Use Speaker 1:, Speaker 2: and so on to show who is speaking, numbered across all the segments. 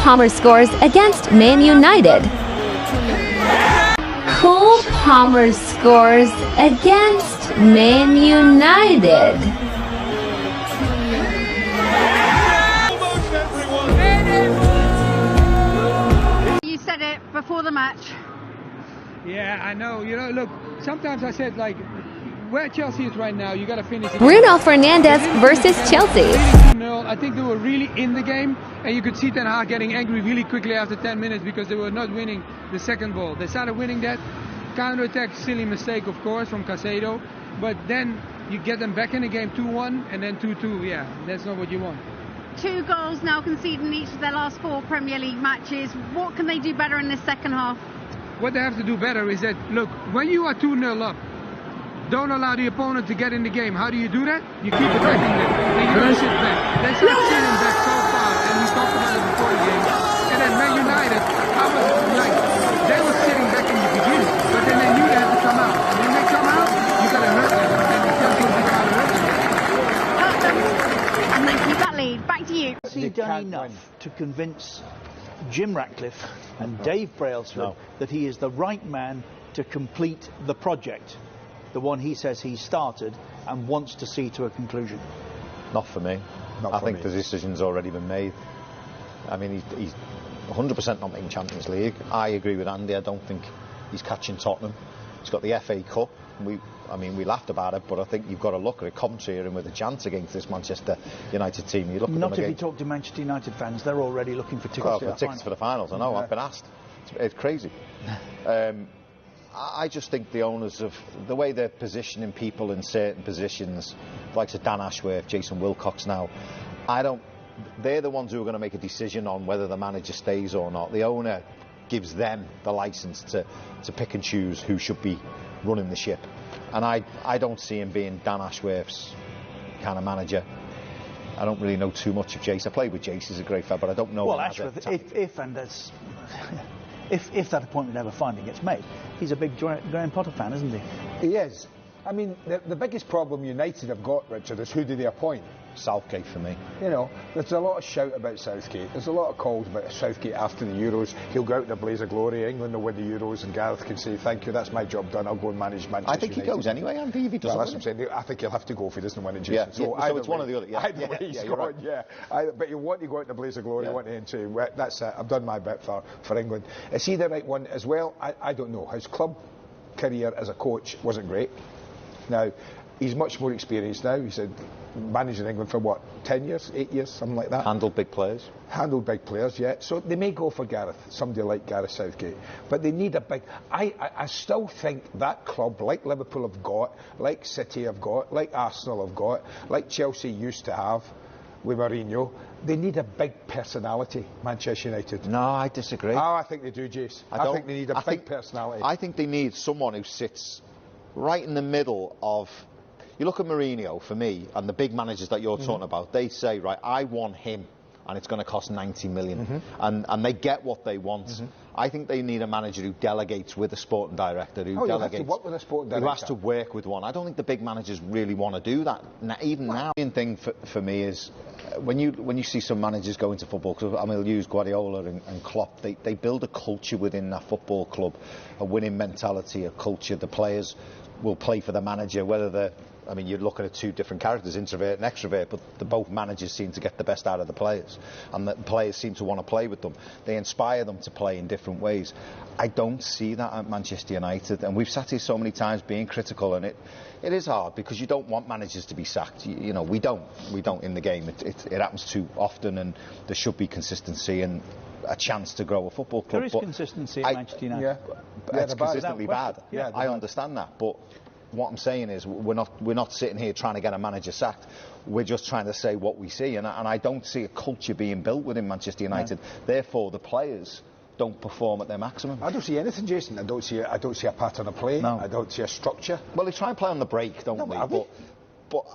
Speaker 1: Palmer scores against Man United. Cole Palmer scores against Man United.
Speaker 2: You said it before the match.
Speaker 3: Yeah, I know. You know, look, sometimes I said, like, where Chelsea is right now, you got to finish it.
Speaker 1: Bruno Fernandes versus Chelsea.
Speaker 3: I think they were really in the game, and you could see Ten Hag getting angry really quickly after 10 minutes because they were not winning the second ball. They started winning that. Counter-attack, silly mistake, of course, from Caicedo. But then you get them back in the game 2-1 and then 2-2. Yeah, that's not what you want.
Speaker 2: 2 goals now conceded in each of their last 4 Premier League matches. What can they do better in this second half?
Speaker 3: What they have to do better is that, look, when you are 2-0 up, don't allow the opponent to get in the game. How do you do that? You keep attacking them, and you don't sit back. They start sitting back so far, and we talked about it before the game. And then Man United, I was like, they were sitting back in the beginning, but then they knew they had to come out. And when they come out, you got to hurt them, and you can't think how to hurt them.
Speaker 2: And then keep that lead. Back to you.
Speaker 4: Has he done enough to convince Jim Ratcliffe and Dave Brailsford that he is the right man to complete the project, the one he says he started and wants to see to a conclusion?
Speaker 5: Not for me. I think the decision's already been made. I mean, he's 100% not making Champions League. I agree with Andy. I don't think he's catching Tottenham. He's got the FA Cup. We laughed about it, but I think you've got to look at it. Coventry are in with a chance against this Manchester United team. You look at
Speaker 4: Not
Speaker 5: them
Speaker 4: if you talk to Manchester United fans, they're already looking for tickets
Speaker 5: for the finals. I know, I've been asked. It's crazy. I just think the owners of the way they're positioning people in certain positions, like Dan Ashworth, Jason Wilcox now, they're the ones who are going to make a decision on whether the manager stays or not. The owner gives them the licence to pick and choose who should be running the ship. And I don't see him being Dan Ashworth's kind of manager. I don't really know too much of Jace. I played with Jace, he's a great fella, but I don't know.
Speaker 4: Well, Ashworth, if that appointment ever finally gets made, he's a big Graham Potter fan, isn't he?
Speaker 6: He is. I mean, the biggest problem United have got, Richard, is who do they appoint?
Speaker 5: Southgate for me.
Speaker 6: You know, there's a lot of shout about Southgate. There's a lot of calls about Southgate after the Euros. He'll go out in a blaze of glory. England will win the Euros, and Gareth can say, "Thank you, that's my job done. I'll go and manage Manchester
Speaker 5: I think
Speaker 6: United."
Speaker 5: He goes anyway, Andy, if he doesn't.
Speaker 6: Well, that's what I'm saying. I think he'll have to go if he doesn't win it, Jason.
Speaker 5: Yeah,
Speaker 6: so
Speaker 5: it's one or the other. Yeah,
Speaker 6: either way he's going. Right. Yeah, but you want to go out in a blaze of glory. You want to say, well, that's it. I've done my bit for England. Is he the right one as well? I don't know. His club career as a coach wasn't great. Now, he's much more experienced now. He said managing England for what, 10 years, 8 years, something like that.
Speaker 5: Handled big players, yeah. So they may go for Gareth, somebody like Gareth Southgate, but they need a big. I still think that club, like Liverpool have got, like City have got, like Arsenal have got, like Chelsea used to have with Mourinho, they need a big personality, Manchester United. No, I disagree.
Speaker 6: Oh, I think they do, Jace. I think they need a big personality.
Speaker 5: I think they need someone who sits right in the middle of. You look at Mourinho, for me, and the big managers that you're talking about, they say, right, I want him, and it's going to cost 90 million. And they get what they want. I think they need a manager who delegates with a sporting director, who delegates.
Speaker 6: Have to work with a sporting director.
Speaker 5: Who has to work with one. I don't think the big managers really want to do that. Now, even now, the thing for me is, when you see some managers go into football clubs, I mean, they'll use Guardiola and Klopp, they build a culture within that football club, a winning mentality, a culture. The players will play for the manager, whether they're, I mean, you're looking at two different characters, introvert and extrovert, but both managers seem to get the best out of the players, and the players seem to want to play with them. They inspire them to play in different ways. I don't see that at Manchester United, and we've sat here so many times being critical, and it is hard because you don't want managers to be sacked. You know, we don't in the game. It happens too often, and there should be consistency and a chance to grow a football club.
Speaker 4: There is consistency at Manchester United.
Speaker 5: It's consistently bad.
Speaker 4: Yeah,
Speaker 5: I understand that, but what I'm saying is we're not sitting here trying to get a manager sacked. We're just trying to say what we see, and I don't see a culture being built within Manchester United. Therefore, the players don't perform at their maximum.
Speaker 6: I don't see anything, Jason. I don't see a pattern of play. No. I don't see a structure.
Speaker 5: Well, they try and play on the break, don't they? But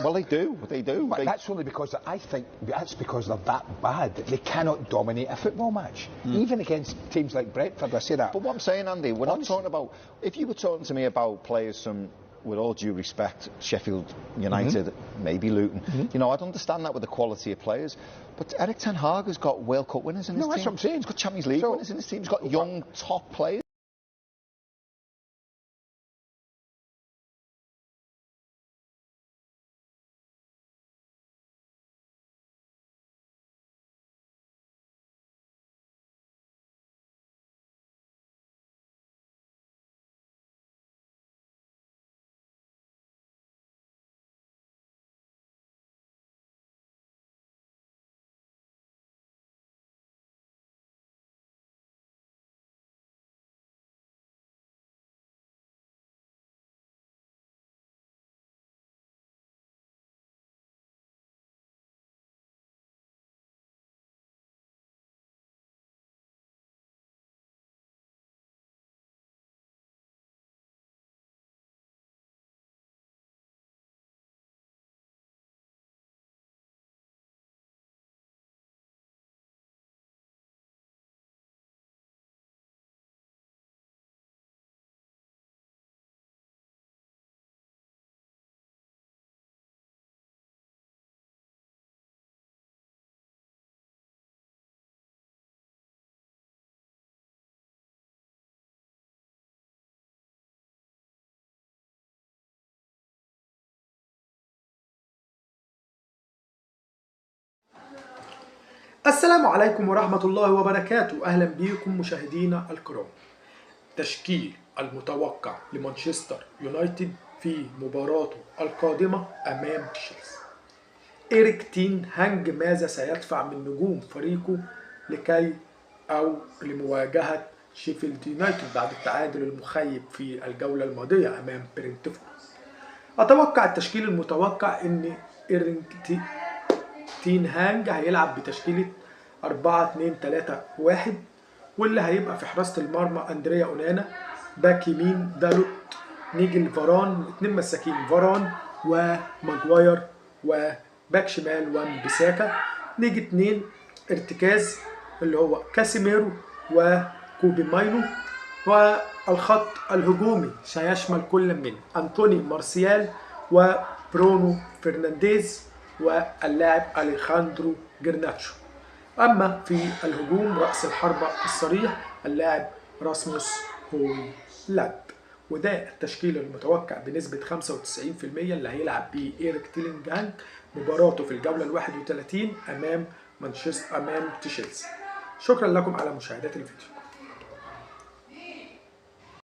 Speaker 5: well, they do.
Speaker 6: But that's only because I think that's because they're that bad. They cannot dominate a football match, even against teams like Brentford. I say that.
Speaker 5: But what I'm saying, Andy, we're not talking about. If you were talking to me about players from with all due respect, Sheffield United, maybe Luton. You know, I'd understand that with the quality of players. But Eric Ten Hag has got World Cup winners in his team.
Speaker 6: No, that's what I'm saying.
Speaker 5: He's got Champions League winners in his team. He's got young, top players.
Speaker 7: السلام عليكم ورحمة الله وبركاته. أهلا بكم مشاهدينا الكرام. تشكيل المتوقع لمانشستر يونايتد في مباراته القادمة أمام تشيلسي. إيريك تين هانج ماذا سيدفع من نجوم فريقه لمواجهة شيفيلد يونايتد بعد التعادل المخيب في الجولة الماضية أمام برنتفورد؟ أتوقع التشكيل المتوقع إن إيريك تين هانج هيلعب بتشكيلة 4-2-3-1، واللي هيبقى في حراسة المرمى أندريا أونانا، باك يمين دالوت، نيجل فاران، 2 مساكين فاران وماجواير، وباك شمال وان بيساكا. نيجي 2 ارتكاز اللي هو كاسيميرو وكوبي ماينو، والخط الهجومي سيشمل كل من أنتوني مارسيال وبرونو فرنانديز واللاعب أليخاندرو جرناتشو. أما في الهجوم رأس الحربة الصريح اللاعب راسموس هويلاند. وده التشكيل المتوقع بنسبة 95% اللي هيلعب بيه إيريك تين هانج مباراته في الجولة 31 أمام تشيلسي. شكرا لكم على مشاهدة الفيديو.